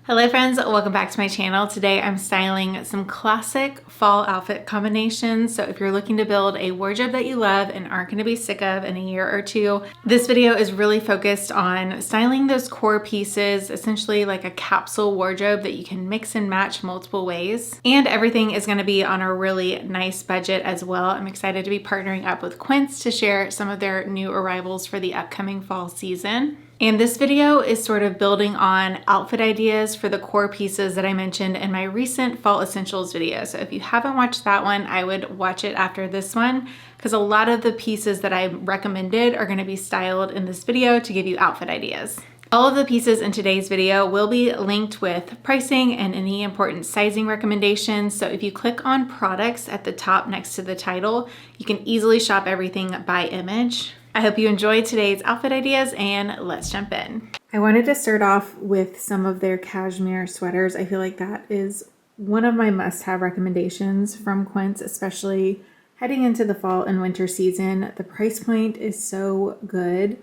Hello friends, welcome back to my channel. Today I'm styling some classic fall outfit combinations. So if you're looking to build a wardrobe that you love and aren't going to be sick of in a year or two, this video is really focused on styling those core pieces, essentially like a capsule wardrobe that you can mix and match multiple ways. And everything is going to be on a really nice budget as well. I'm excited to be partnering up with Quince to share some of their new arrivals for the upcoming fall season. And this video is sort of building on outfit ideas for the core pieces that I mentioned in my recent fall essentials video. So if you haven't watched that one, I would watch it after this one because a lot of the pieces that I recommended are going to be styled in this video to give you outfit ideas. All of the pieces in today's video will be linked with pricing and any important sizing recommendations. So if you click on products at the top next to the title, you can easily shop everything by image. I hope you enjoyed today's outfit ideas and let's jump in. I wanted to start off with some of their cashmere sweaters. I feel like that is one of my must-have recommendations from Quince, especially heading into the fall and winter season. The price point is so good.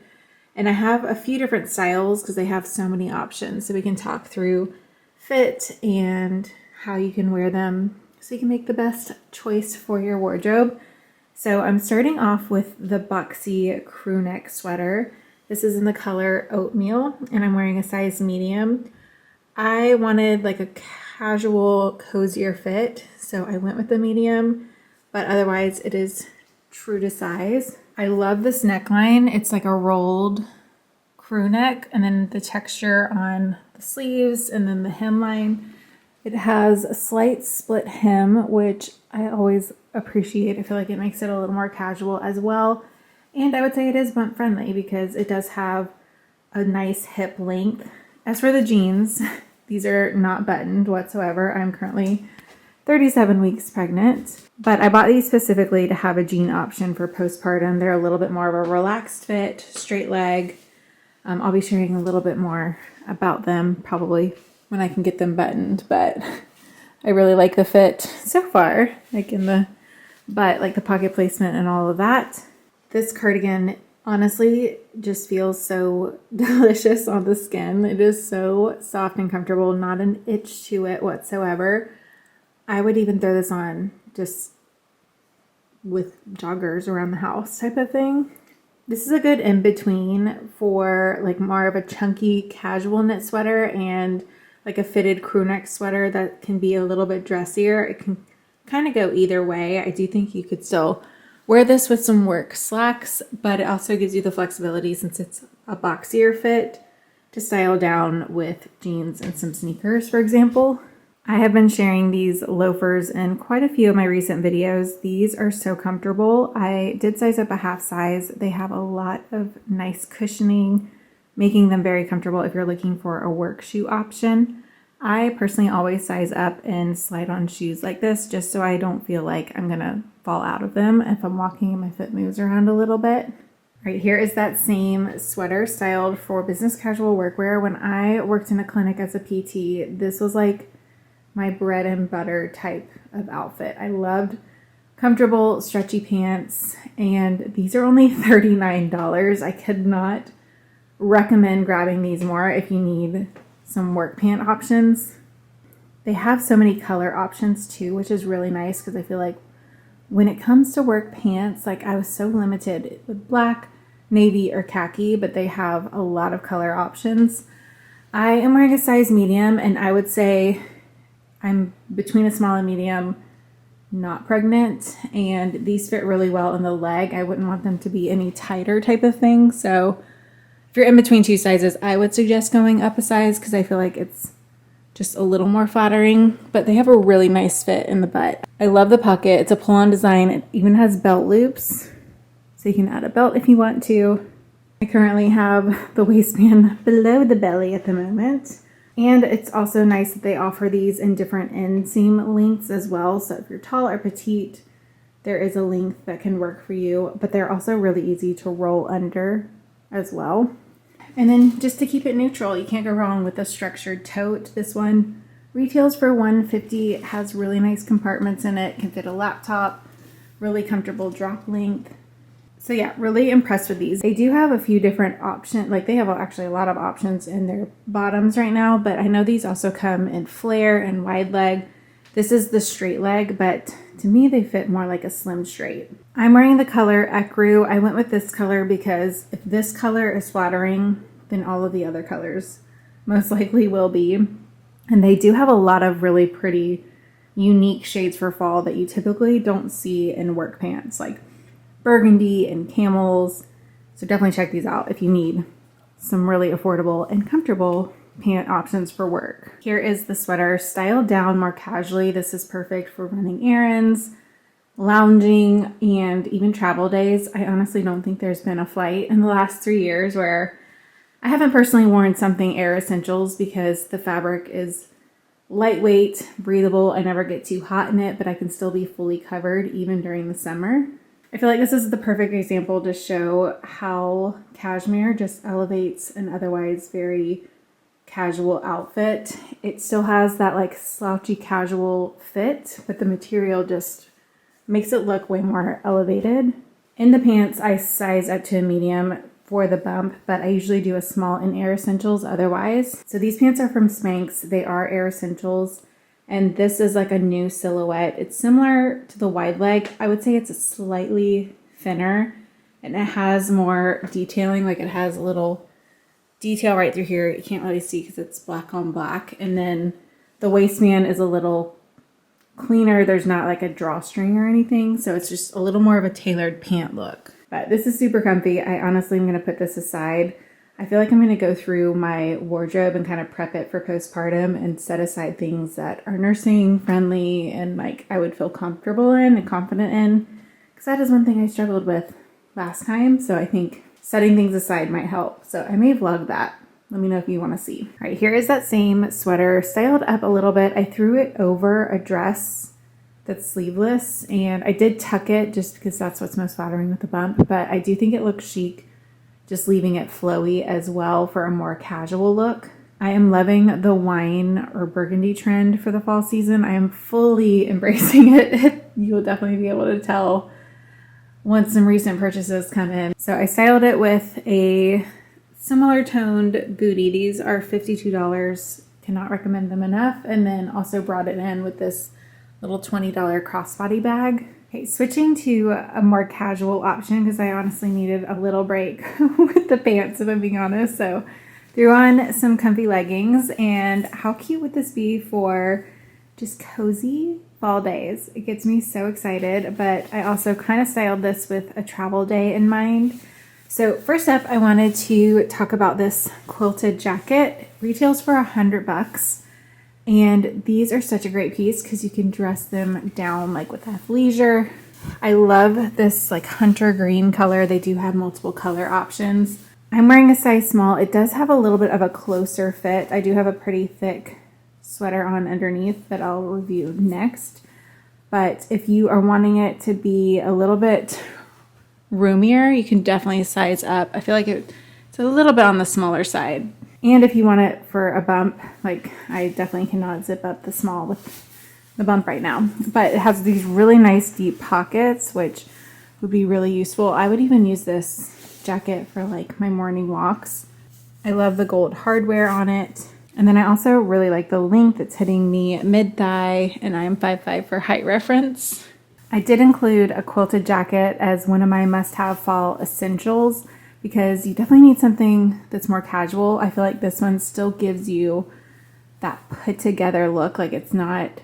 And I have a few different styles because they have so many options. So we can talk through fit and how you can wear them so you can make the best choice for your wardrobe. So I'm starting off with the Boxy Crewneck Sweater. This is in the color oatmeal and I'm wearing a size medium. I wanted like a casual, cozier fit, so I went with the medium, but otherwise it is true to size. I love this neckline. It's like a rolled crew neck and then the texture on the sleeves and then the hemline. It has a slight split hem, which I always appreciate. I feel like it makes it a little more casual as well. And I would say it is bump friendly because it does have a nice hip length. As for the jeans, these are not buttoned whatsoever. I'm currently 37 weeks pregnant, but I bought these specifically to have a jean option for postpartum. They're a little bit more of a relaxed fit, straight leg. I'll be sharing a little bit more about them probably when I can get them buttoned, but I really like the fit so far, like in the butt, like the pocket placement and all of that. This cardigan honestly just feels so delicious on the skin. It is so soft and comfortable, not an itch to it whatsoever. I would even throw this on just with joggers around the house type of thing. This is a good in-between for like more of a chunky casual knit sweater and like a fitted crew neck sweater that can be a little bit dressier. It can kind of go either way. I do think you could still wear this with some work slacks, but it also gives you the flexibility since it's a boxier fit to style down with jeans and some sneakers, for example. I have been sharing these loafers in quite a few of my recent videos. These are so comfortable. I did size up a half size. They have a lot of nice cushioning, making them very comfortable if you're looking for a work shoe option. I personally always size up and slide on shoes like this just so I don't feel like I'm gonna fall out of them if I'm walking and my foot moves around a little bit. Right here is that same sweater styled for business casual workwear. When I worked in a clinic as a PT, this was like my bread and butter type of outfit. I loved comfortable stretchy pants and these are only $39. I could not recommend grabbing these more if you need some work pant options. They have so many color options too, which is really nice because I feel like when it comes to work pants, like I was so limited with black, navy, or khaki, but they have a lot of color options. I am wearing a size medium and I would say I'm between a small and medium, not pregnant, and these fit really well in the leg. I wouldn't want them to be any tighter type of thing. So if you're in between two sizes, I would suggest going up a size because I feel like it's just a little more flattering, but they have a really nice fit in the butt. I love the pocket. It's a pull-on design. It even has belt loops, so you can add a belt if you want to. I currently have the waistband below the belly at the moment. And it's also nice that they offer these in different inseam lengths as well. So if you're tall or petite, there is a length that can work for you, but they're also really easy to roll under as well. And then just to keep it neutral, you can't go wrong with a structured tote. This one retails for $150. It has really nice compartments in it, can fit a laptop, really comfortable drop length. So yeah, really impressed with these. They do have a few different options. Like they have actually a lot of options in their bottoms right now, but I know these also come in flare and wide leg. This is the straight leg, but to me they fit more like a slim straight. I'm wearing the color Ecru. I went with this color because if this color is flattering, then all of the other colors most likely will be. And they do have a lot of really pretty, unique shades for fall that you typically don't see in work pants, like burgundy and camels. So definitely check these out if you need some really affordable and comfortable pant options for work. Here is the sweater, styled down more casually. This is perfect for running errands, lounging, and even travel days. I honestly don't think there's been a flight in the last 3 years where I haven't personally worn something Air Essentials because the fabric is lightweight, breathable. I never get too hot in it, but I can still be fully covered even during the summer. I feel like this is the perfect example to show how cashmere just elevates an otherwise very casual outfit. It still has that like slouchy casual fit, but the material just makes it look way more elevated. In the pants, I size up to a medium for the bump, but I usually do a small in Air Essentials otherwise. So these pants are from Spanx. They are Air Essentials. And this is like a new silhouette. It's similar to the wide leg. I would say it's slightly thinner and it has more detailing. Like it has a little detail right through here. You can't really see because it's black on black. And then the waistband is a little cleaner. There's not like a drawstring or anything. So it's just a little more of a tailored pant look. But this is super comfy. I honestly am going to put this aside. I feel like I'm going to go through my wardrobe and kind of prep it for postpartum and set aside things that are nursing friendly and like I would feel comfortable in and confident in, because that is one thing I struggled with last time. So I think setting things aside might help. So I may vlog that. Let me know if you want to see. All right, here is that same sweater styled up a little bit. I threw it over a dress that's sleeveless and I did tuck it just because that's what's most flattering with the bump, but I do think it looks chic just leaving it flowy as well for a more casual look. I am loving the wine or burgundy trend for the fall season. I am fully embracing it. You'll definitely be able to tell once some recent purchases come in. So I styled it with a similar toned bootie. These are $52. Cannot recommend them enough. And then also brought it in with this little $20 crossbody bag. Okay, switching to a more casual option because I honestly needed a little break with the pants, if I'm being honest. So threw on some comfy leggings, and how cute would this be for just cozy fall days? It gets me so excited, but I also kind of styled this with a travel day in mind. So first up, I wanted to talk about this quilted jacket. It retails for $100. And these are such a great piece because you can dress them down like with athleisure. I love this like hunter green color. They do have multiple color options. I'm wearing a size small. It does have a little bit of a closer fit. I do have a pretty thick sweater on underneath that I'll review next. But if you are wanting it to be a little bit roomier, you can definitely size up. I feel like it's a little bit on the smaller side. And if you want it for a bump, like I definitely cannot zip up the small with the bump right now. But it has these really nice deep pockets, which would be really useful. I would even use this jacket for like my morning walks. I love the gold hardware on it. And then I also really like the length. It's hitting me mid-thigh, and I am 5'5" for height reference. I did include a quilted jacket as one of my must-have fall essentials, because you definitely need something that's more casual. I feel like this one still gives you that put together look. Like it's not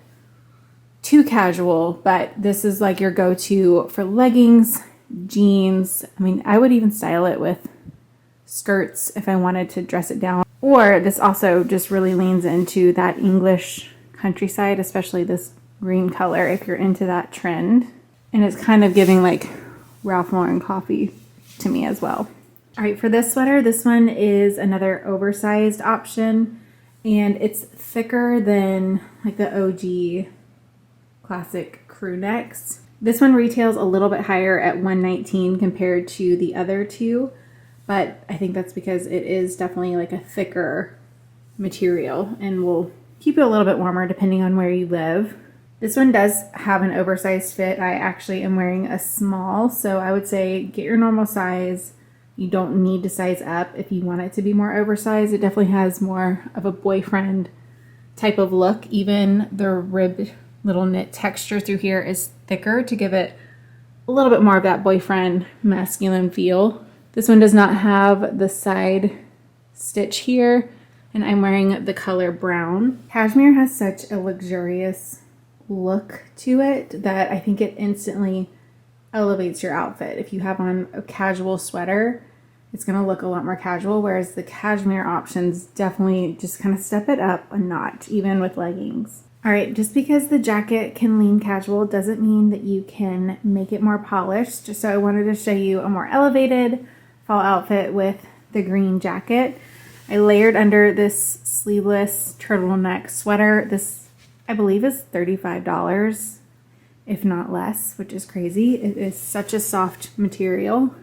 too casual, but this is like your go-to for leggings, jeans. I mean, I would even style it with skirts if I wanted to dress it down. Or this also just really leans into that English countryside, especially this green color if you're into that trend. And it's kind of giving like Ralph Lauren coffee to me as well. All right, for this sweater, this one is another oversized option, and it's thicker than like the OG classic crew necks. This one retails a little bit higher at $119 compared to the other two, but I think that's because it is definitely like a thicker material and will keep you a little bit warmer depending on where you live. This one does have an oversized fit. I actually am wearing a small, so I would say get your normal size. You don't need to size up if you want it to be more oversized. It definitely has more of a boyfriend type of look. Even the ribbed little knit texture through here is thicker to give it a little bit more of that boyfriend masculine feel. This one does not have the side stitch here, and I'm wearing the color brown. Cashmere has such a luxurious look to it that I think it instantly elevates your outfit. If you have on a casual sweater, it's going to look a lot more casual, whereas the cashmere options definitely just kind of step it up a notch, even with leggings. All right, just because the jacket can lean casual doesn't mean that you can make it more polished. So I wanted to show you a more elevated fall outfit with the green jacket. I layered under this sleeveless turtleneck sweater. This, I believe, is $35, if not less, which is crazy. It is such a soft material.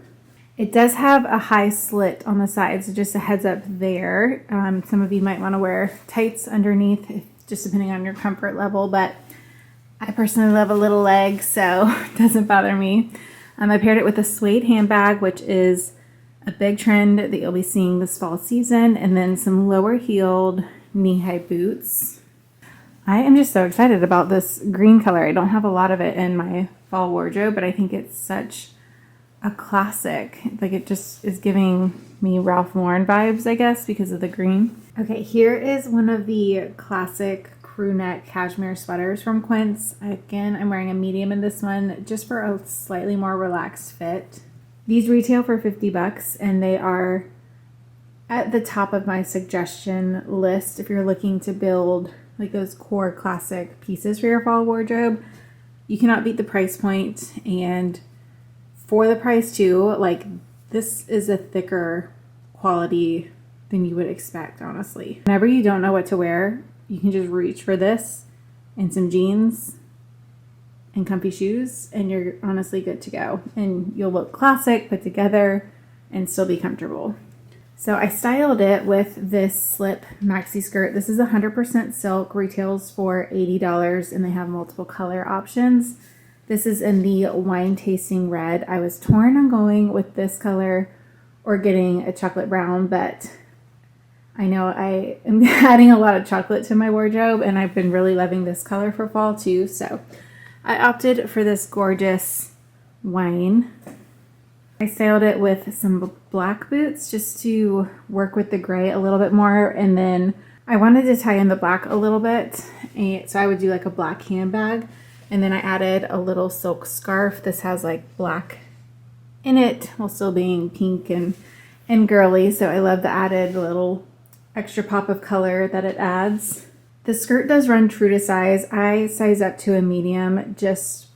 It does have a high slit on the side, so just a heads up there. Some of you might want to wear tights underneath, just depending on your comfort level, but I personally love a little leg, so it doesn't bother me. I paired it with a suede handbag, which is a big trend that you'll be seeing this fall season, and then some lower heeled knee-high boots. I am just so excited about this green color. I don't have a lot of it in my fall wardrobe, but I think it's such a classic. Like, it just is giving me Ralph Lauren vibes, I guess, because of the green. Okay, here is one of the classic crew neck cashmere sweaters from Quince. Again, I'm wearing a medium in this one just for a slightly more relaxed fit. These retail for $50 and they are at the top of my suggestion list if you're looking to build like those core classic pieces for your fall wardrobe. You cannot beat the price point, and for the price too, like, this is a thicker quality than you would expect, honestly. Whenever you don't know what to wear, you can just reach for this and some jeans and comfy shoes, and you're honestly good to go. And you'll look classic, put together, and still be comfortable. So I styled it with this slip maxi skirt. This is 100% silk, retails for $80, and they have multiple color options. This is in the wine tasting red. I was torn on going with this color or getting a chocolate brown, but I know I am adding a lot of chocolate to my wardrobe, and I've been really loving this color for fall too. So I opted for this gorgeous wine. I styled it with some black boots just to work with the gray a little bit more, and then I wanted to tie in the black a little bit, and so I would do like a black handbag, and then I added a little silk scarf. This has like black in it while still being pink and girly, so I love the added little extra pop of color that it adds. The skirt does run true to size. I size up to a medium just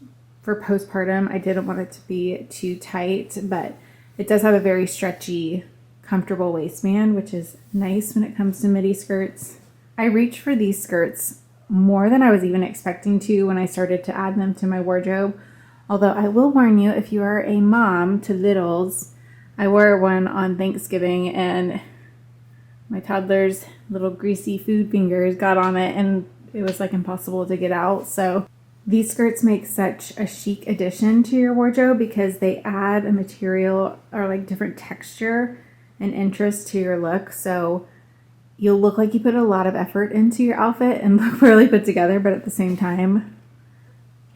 for postpartum. I didn't want it to be too tight, but it does have a very stretchy, comfortable waistband, which is nice when it comes to midi skirts. I reached for these skirts more than I was even expecting to when I started to add them to my wardrobe. Although I will warn you, if you are a mom to littles, I wore one on Thanksgiving and my toddler's little greasy food fingers got on it and it was like impossible to get out. So these skirts make such a chic addition to your wardrobe because they add a material or like different texture and interest to your look. So you'll look like you put a lot of effort into your outfit and look really put together, but at the same time,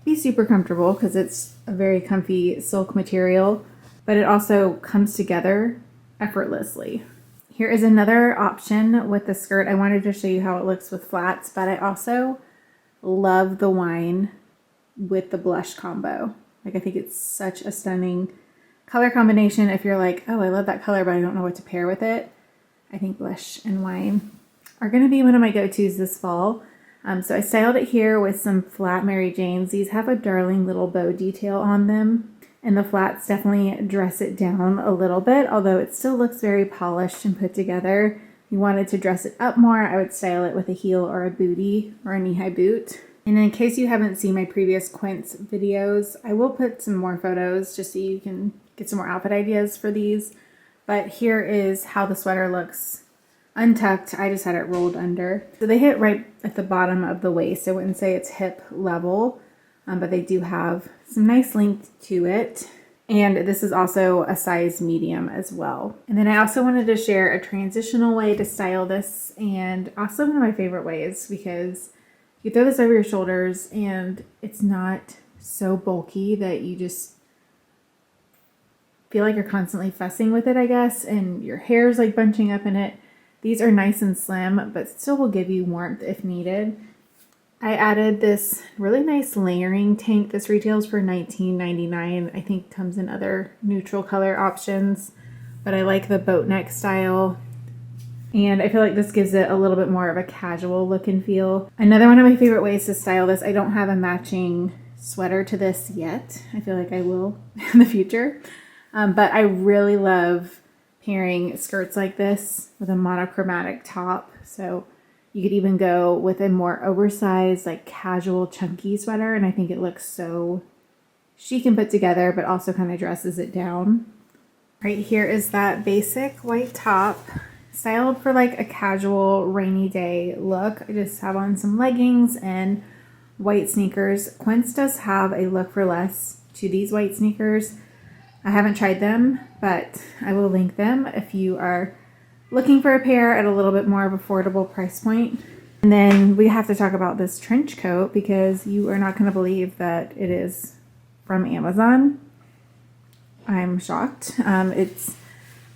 be super comfortable because it's a very comfy silk material, but it also comes together effortlessly. Here is another option with the skirt. I wanted to show you how it looks with flats, but I also love the wine with the blush combo. Like, I think it's such a stunning color combination. If you're like, oh, I love that color, but I don't know what to pair with it, I think blush and wine are going to be one of my go-tos this fall. So I styled it here with some flat Mary Janes. These have a darling little bow detail on them, and the flats definitely dress it down a little bit, although it still looks very polished and put together. If you wanted to dress it up more, I would style it with a heel or a bootie or a knee-high boot. And in case you haven't seen my previous Quince videos, I will put some more photos just so you can get some more outfit ideas for these. But here is how the sweater looks untucked. I just had it rolled under. So they hit right at the bottom of the waist. I wouldn't say it's hip level, but they do have some nice length to it. And this is also a size medium as well. And then I also wanted to share a transitional way to style this, and also one of my favorite ways, because you throw this over your shoulders and it's not so bulky that you just feel like you're constantly fussing with it, I guess, and your hair's like bunching up in it. These are nice and slim, but still will give you warmth if needed. I added this really nice layering tank. This retails for $19.99. I think comes in other neutral color options, but I like the boat neck style. And I feel like this gives it a little bit more of a casual look and feel. Another one of my favorite ways to style this, I don't have a matching sweater to this yet. I feel like I will in the future. But I really love pairing skirts like this with a monochromatic top. So you could even go with a more oversized, like casual, chunky sweater. And I think it looks so chic and put together, but also kind of dresses it down. Right here is that basic white top, styled for like a casual rainy day look. I just have on some leggings and white sneakers. Quince does have a look for less to these white sneakers. I haven't tried them, but I will link them if you are looking for a pair at a little bit more of affordable price point. And then we have to talk about this trench coat, because you are not going to believe that it is from Amazon. I'm shocked. It's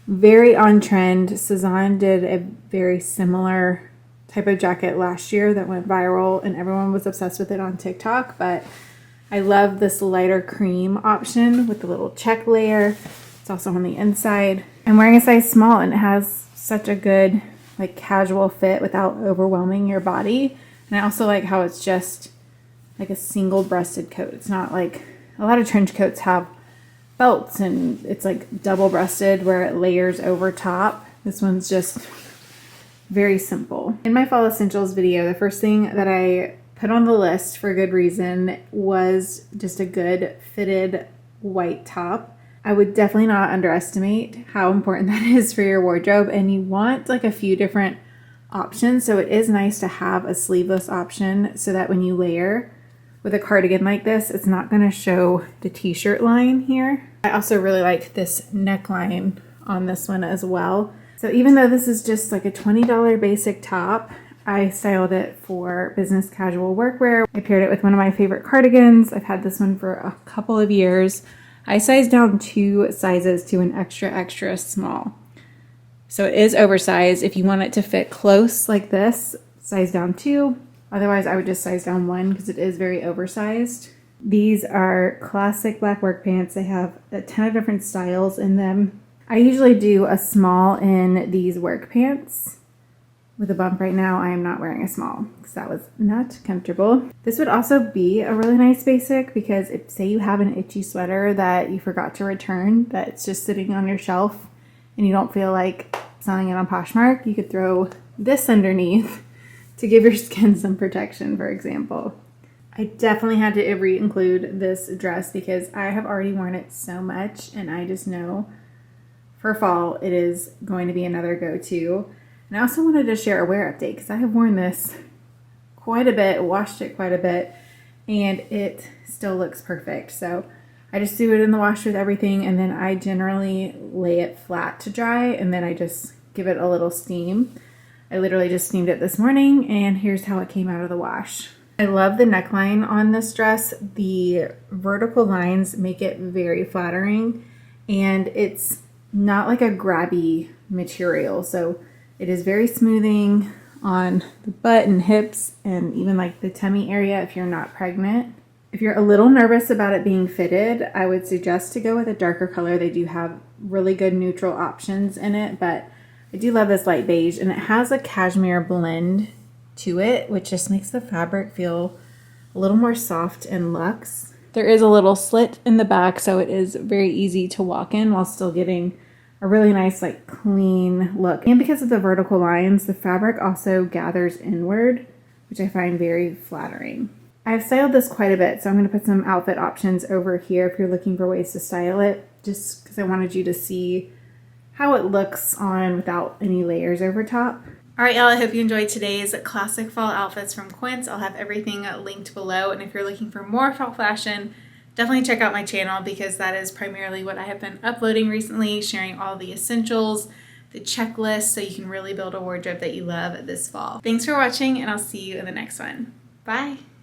very on trend. Cezanne did a very similar type of jacket last year that went viral and everyone was obsessed with it on TikTok, but I love this lighter cream option with the little check layer. It's also on the inside. I'm wearing a size small and it has such a good like casual fit without overwhelming your body. And I also like how it's just like a single breasted coat. It's not like a lot of trench coats have belts and it's like double breasted where it layers over top. This one's just very simple. In my fall essentials video, the first thing that I put on the list for good reason was just a good fitted white top. I would definitely not underestimate how important that is for your wardrobe, and you want like a few different options. So it is nice to have a sleeveless option so that when you layer with a cardigan like this, it's not going to show the t-shirt line here. I also really like this neckline on this one as well. So even though this is just like a $20 basic top, I styled it for business casual workwear. I paired it with one of my favorite cardigans. I've had this one for a couple of years. I sized down 2 sizes to an extra small. So it is oversized. If you want it to fit close like this, size down 2. Otherwise, I would just size down 1 because it is very oversized. These are classic black work pants. They have a ton of different styles in them. I usually do a small in these work pants. With a bump right now, I am not wearing a small because that was not comfortable. This would also be a really nice basic because if, say you have an itchy sweater that you forgot to return, that's just sitting on your shelf and you don't feel like selling it on Poshmark, you could throw this underneath to give your skin some protection, for example. I definitely had to re-include this dress because I have already worn it so much and I just know for fall it is going to be another go-to. And I also wanted to share a wear update because I have worn this quite a bit, washed it quite a bit, and it still looks perfect. So I just do it in the wash with everything, and then I generally lay it flat to dry, and then I just give it a little steam. I literally just steamed it this morning, and here's how it came out of the wash. I love the neckline on this dress. The vertical lines make it very flattering, and it's not like a grabby material. So it is very smoothing on the butt and hips and even like the tummy area if you're not pregnant. If you're a little nervous about it being fitted, I would suggest to go with a darker color. They do have really good neutral options in it, but I do love this light beige, and it has a cashmere blend to it, which just makes the fabric feel a little more soft and luxe. There is a little slit in the back, so it is very easy to walk in while still getting a really nice like clean look. And because of the vertical lines, the fabric also gathers inward, which I find very flattering. I've styled this quite a bit, so I'm going to put some outfit options over here if you're looking for ways to style it, just because I wanted you to see how it looks on without any layers over top. All right, y'all, I hope you enjoyed today's classic fall outfits from Quince. I'll have everything linked below. And if you're looking for more fall fashion, definitely check out my channel because that is primarily what I have been uploading recently, sharing all the essentials, the checklist, so you can really build a wardrobe that you love this fall. Thanks for watching, and I'll see you in the next one. Bye.